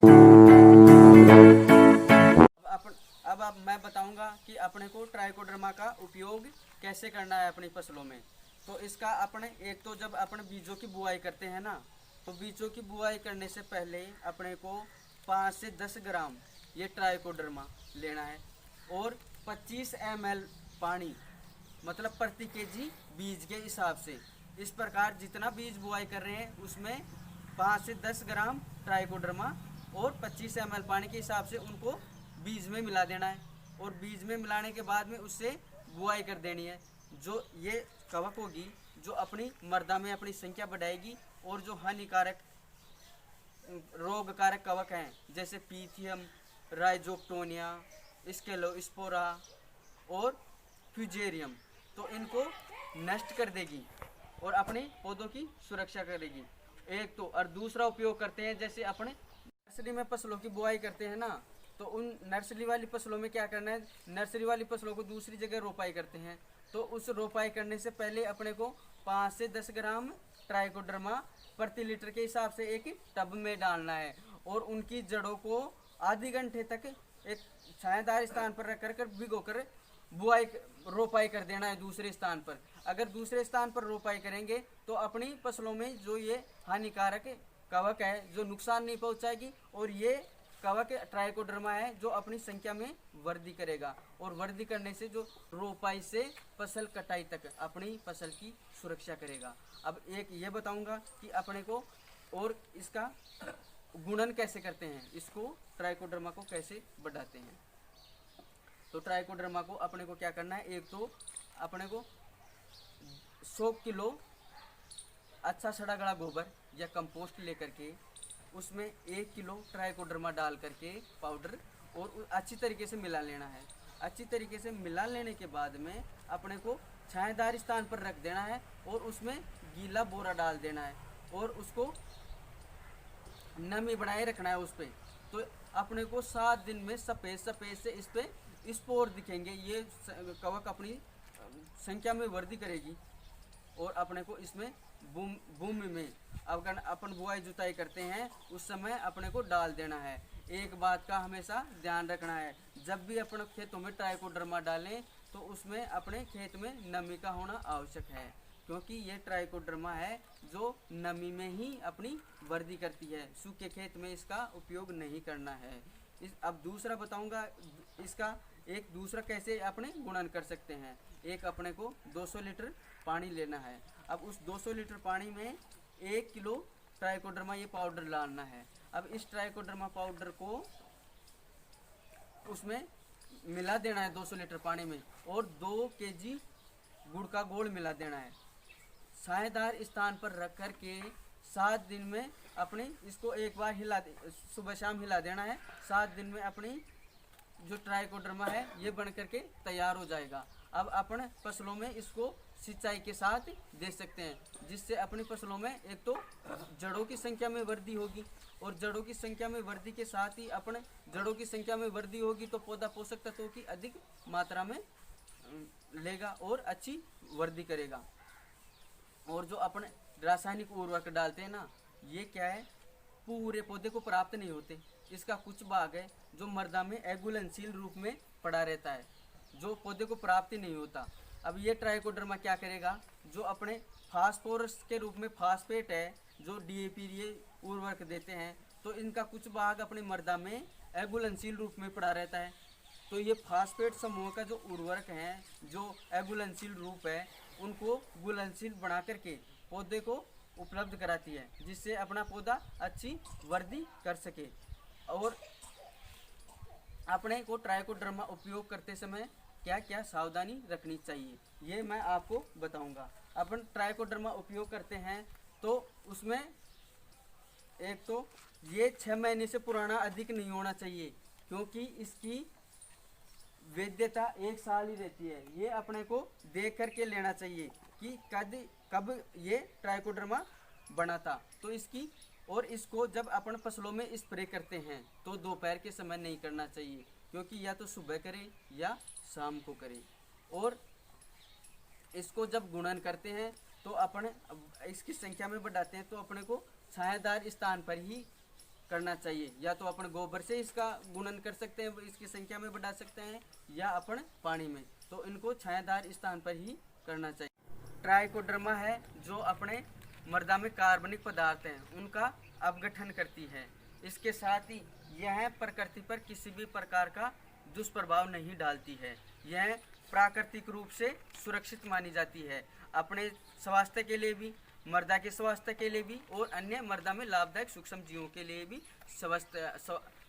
अब मैं बताऊंगा कि अपने को ट्राइकोडर्मा का उपयोग कैसे करना है अपनी फसलों में। तो इसका अपने एक तो जब अपने बीजों की बुआई करते हैं ना, तो बीजों की बुआई करने से पहले अपने को 5 से 10 ग्राम ये ट्राइकोडर्मा लेना है और 25 ml पानी, मतलब प्रति केजी बीज के हिसाब से। इस प्रकार जितना बीज बुआई कर रहे हैं उसमें 5 से 10 ग्राम ट्राइकोडर्मा और 25 ml पानी के हिसाब से उनको बीज में मिला देना है। और बीज में मिलाने के बाद में उससे बुआई कर देनी है। जो ये कवक होगी जो अपनी मर्दा में अपनी संख्या बढ़ाएगी, और जो हानिकारक रोग कारक कवक हैं जैसे पीथियम, राइजोक्टोनिया, स्केलोस्पोरा और फ्यूजेरियम, तो इनको नष्ट कर देगी और अपने पौधों की सुरक्षा करेगी। एक तो और दूसरा उपयोग करते हैं, जैसे अपने नर्सरी में फसलों की बुआई करते हैं ना, तो उन नर्सरी वाली फसलों में क्या करना है, नर्सरी वाली फसलों को दूसरी जगह रोपाई करते हैं, तो उस रोपाई करने से पहले अपने को 5 से 10 ग्राम ट्राइकोडर्मा प्रति लीटर के हिसाब से एक टब में डालना है और उनकी जड़ों को आधे घंटे तक एक छायादार स्थान पर रख कर भिगो कर बुआई रोपाई कर देना है दूसरे स्थान पर। अगर दूसरे स्थान पर रोपाई करेंगे तो अपनी फसलों में जो ये हानिकारक कवक है जो नुकसान नहीं पहुंचाएगी, और ये कवक ट्राइकोडर्मा है जो अपनी संख्या में वृद्धि करेगा, और वृद्धि करने से जो रोपाई से फसल कटाई तक अपनी फसल की सुरक्षा करेगा। अब एक ये बताऊंगा कि अपने को और इसका गुणन कैसे करते हैं, इसको ट्राइकोडर्मा को कैसे बढ़ाते हैं। तो ट्राइकोडर्मा को अपने को क्या करना है, एक तो अपने को 100 किलो अच्छा सड़ा गला गोबर या कंपोस्ट लेकर के उसमें 1 किलो ट्राइकोडर्मा डाल करके पाउडर और अच्छी तरीके से मिला लेना है। अच्छी तरीके से मिला लेने के बाद में अपने को छायादार स्थान पर रख देना है और उसमें गीला बोरा डाल देना है और उसको नमी बनाए रखना है उस पर। तो अपने को 7 दिन में सफ़ेद सफ़ेद से इस पर स्पोर दिखेंगे। ये कवक अपनी संख्या में वृद्धि करेगी और अपने को इसमें भूमि में अगर अपन बुआई जुताई करते हैं उस समय अपने को डाल देना है। एक बात का हमेशा ध्यान रखना है, जब भी अपने खेतों में ट्राइकोडर्मा डालें तो उसमें अपने खेत में नमी का होना आवश्यक है, क्योंकि ये ट्राइकोडर्मा है जो नमी में ही अपनी वृद्धि करती है। सूखे खेत में इसका उपयोग नहीं करना है। अब दूसरा बताऊंगा इसका एक दूसरा कैसे अपने गुणन कर सकते हैं। एक अपने को 200 लीटर पानी लेना है। अब उस 200 लीटर पानी में 1 किलो ट्राइकोडर्मा ये पाउडर डालना है। अब इस ट्राइकोडर्मा पाउडर को उसमें मिला देना है 200 लीटर पानी में, और 2 केजी गुड़ का घोल मिला देना है। छायादार स्थान पर रख कर के 7 दिन में अपने इसको एक बार सुबह शाम हिला देना है। 7 दिन में अपनी जो ट्राइकोडर्मा है ये बन करके तैयार हो जाएगा। अब अपन फसलों में इसको सिंचाई के साथ दे सकते हैं, जिससे अपनी फसलों में एक तो जड़ों की संख्या में वृद्धि होगी, और जड़ों की संख्या में वृद्धि के साथ ही अपने जड़ों की संख्या में वृद्धि होगी तो पौधा पोषक तत्वों की अधिक मात्रा में लेगा और अच्छी वृद्धि करेगा। और जो अपने रासायनिक उर्वरक डालते हैं ना, ये क्या है, पूरे पौधे को प्राप्त नहीं होते। इसका कुछ भाग है जो मृदा में अघुलनशील रूप में पड़ा रहता है, जो पौधे को प्राप्त नहीं होता। अब ये ट्राइकोडर्मा क्या करेगा, जो अपने फास्फोरस के रूप में फास्फेट है जो डीएपी ये उर्वरक देते हैं, तो इनका कुछ भाग अपने मृदा में अघुलनशील रूप में पड़ा रहता है। तो ये फास्फेट समूह का जो उर्वरक हैं जो अघुलनशील रूप है, उनको घुलनशील बना करके पौधे को उपलब्ध कराती है, जिससे अपना पौधा अच्छी वृद्धि कर सके। और अपने को ट्राइकोडर्मा उपयोग करते समय क्या क्या सावधानी रखनी चाहिए ये मैं आपको बताऊंगा। अपन ट्राइकोडर्मा उपयोग करते हैं तो उसमें एक तो ये 6 महीने से पुराना अधिक नहीं होना चाहिए, क्योंकि इसकी वैधता 1 साल ही रहती है। ये अपने को देख करके लेना चाहिए कि कब ये ट्राइकोडर्मा बना था। तो इसकी और इसको जब अपन फसलों में स्प्रे करते हैं तो दोपहर के समय नहीं करना चाहिए, क्योंकि या तो सुबह करें या शाम को करें। और इसको जब गुणन करते हैं तो अपन इसकी संख्या में बढ़ाते हैं तो अपने को छायादार स्थान पर ही करना चाहिए। या तो अपन गोबर से इसका गुणन कर सकते हैं, इसकी संख्या में बढ़ा सकते हैं, या अपन पानी में। तो इनको छायादार स्थान पर ही करना चाहिए। ट्राइकोडर्मा है जो अपने मृदा में कार्बनिक पदार्थ हैं उनका अपघटन करती है। इसके साथ ही यह प्रकृति पर किसी भी प्रकार का दुष्प्रभाव नहीं डालती है। यह प्राकृतिक रूप से सुरक्षित मानी जाती है, अपने स्वास्थ्य के लिए भी, मृदा के स्वास्थ्य के लिए भी, और अन्य मृदा में लाभदायक सूक्ष्म जीवों के लिए भी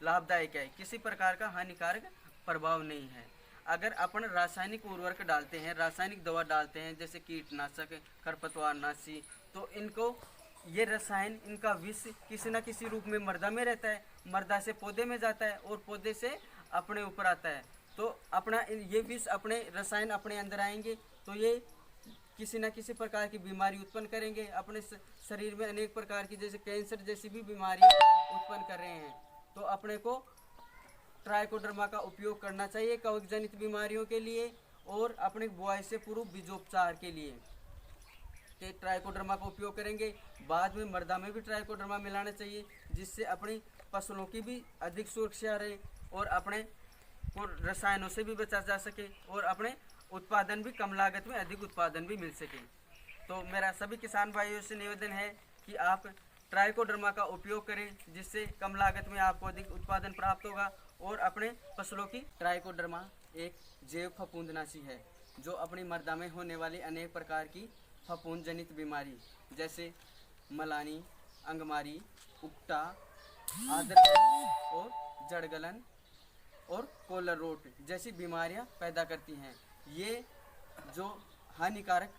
लाभदायक है। किसी प्रकार का हानिकारक प्रभाव नहीं है। अगर अपन रासायनिक उर्वरक डालते हैं, रासायनिक दवा डालते हैं, जैसे कीटनाशक, खरपतवारनाशी, तो इनको ये रसायन, इनका विष किसी न किसी रूप में मृदा में रहता है, मृदा से पौधे में जाता है और पौधे से अपने ऊपर आता है। तो अपना ये विष, अपने रसायन अपने अंदर आएंगे तो ये किसी न किसी प्रकार की बीमारी उत्पन्न करेंगे। अपने शरीर में अनेक प्रकार की, जैसे कैंसर जैसी भी बीमारियां उत्पन्न कर रहे हैं। तो अपने को ट्राइकोडर्मा का उपयोग करना चाहिए कवक जनित बीमारियों के लिए, और अपने बुआई से पूर्व बीजोपचार के लिए के ट्राइकोडर्मा का उपयोग करेंगे। बाद में मृदा में भी ट्राइकोडर्मा मिलाना चाहिए, जिससे अपनी फसलों की भी अधिक सुरक्षा रहे और अपने को रसायनों से भी बचा जा सके, और अपने उत्पादन भी कम लागत में अधिक उत्पादन भी मिल सके। तो मेरा सभी किसान भाइयों से निवेदन है कि आप ट्राइकोडर्मा का उपयोग करें, जिससे कम लागत में आपको अधिक उत्पादन प्राप्त होगा और अपने फसलों की। ट्राइकोडर्मा एक जैव फफूंदनाशी है जो अपनी मृदा में होने वाली अनेक प्रकार की फफूंद जनित बीमारी, जैसे मलानी, अंगमारी, उक्टा, आद्रगलन और जड़गलन और कोलर रोट जैसी बीमारियां पैदा करती हैं। ये जो हानिकारक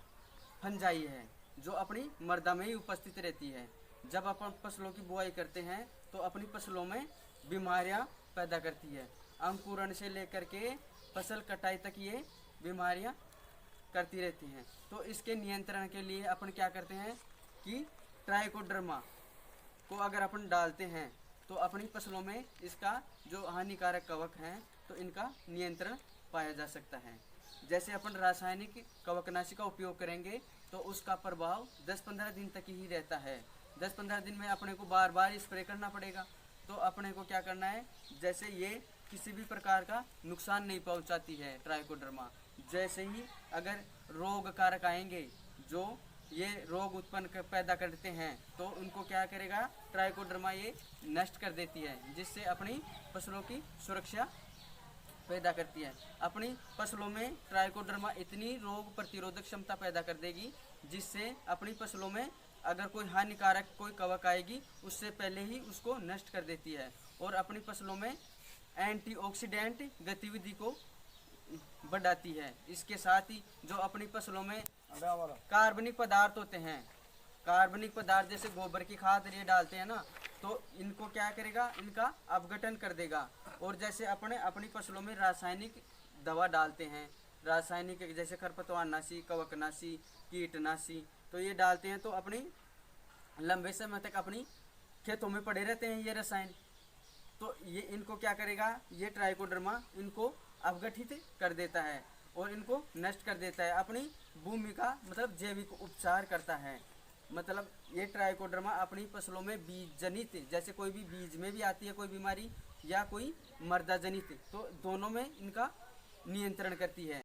फंजाई है जो अपनी मृदा में ही उपस्थित रहती है। जब अपन फसलों की बुआई करते हैं तो अपनी फसलों में बीमारियां पैदा करती है। अंकुरण से लेकर के फसल कटाई तक ये बीमारियां करती रहती हैं। तो इसके नियंत्रण के लिए अपन क्या करते हैं कि ट्राइकोडर्मा को अगर अपन डालते हैं तो अपनी फसलों में इसका जो हानिकारक कवक हैं तो इनका नियंत्रण पाया जा सकता है। जैसे अपन रासायनिक कवकनाशी का उपयोग करेंगे तो उसका प्रभाव 10-15 दिन तक ही रहता है। 10-15 दिन में अपने को बार बार स्प्रे करना पड़ेगा। तो अपने को क्या करना है, जैसे ये किसी भी प्रकार का नुकसान नहीं पहुंचाती है ट्राइकोडर्मा। जैसे ही अगर रोग कारक आएंगे जो ये रोग उत्पन्न पैदा करते हैं तो उनको क्या करेगा, ट्राइकोडर्मा ये नष्ट कर देती है, जिससे अपनी फसलों की सुरक्षा पैदा करती है। अपनी फसलों में ट्राइकोडर्मा इतनी रोग प्रतिरोधक क्षमता पैदा कर देगी जिससे अपनी फसलों में अगर कोई हानिकारक कोई कवक आएगी उससे पहले ही उसको नष्ट कर देती है, और अपनी फसलों में एंटीऑक्सीडेंट गतिविधि को बढ़ाती है। इसके साथ ही जो अपनी फसलों में कार्बनिक पदार्थ होते हैं, कार्बनिक पदार्थ जैसे गोबर की खाद ये डालते हैं ना, तो इनको क्या करेगा, इनका अपघटन कर देगा। और जैसे अपनी फसलों में रासायनिक दवा डालते हैं, रासायनिक जैसे खरपतवारनाशी, कवकनाशी, कीटनाशी, तो ये डालते हैं तो अपनी लंबे समय तक अपनी खेतों में पड़े रहते हैं ये रसायन। तो ये इनको क्या करेगा, ये ट्राइकोडर्मा इनको अपघटित कर देता है और इनको नष्ट कर देता है। अपनी भूमि का मतलब जैविक उपचार करता है। मतलब ये ट्राइकोडर्मा अपनी फसलों में बीज जनित, जैसे कोई भी बीज में भी आती है कोई बीमारी या कोई मृदा जनित, तो दोनों में इनका नियंत्रण करती है।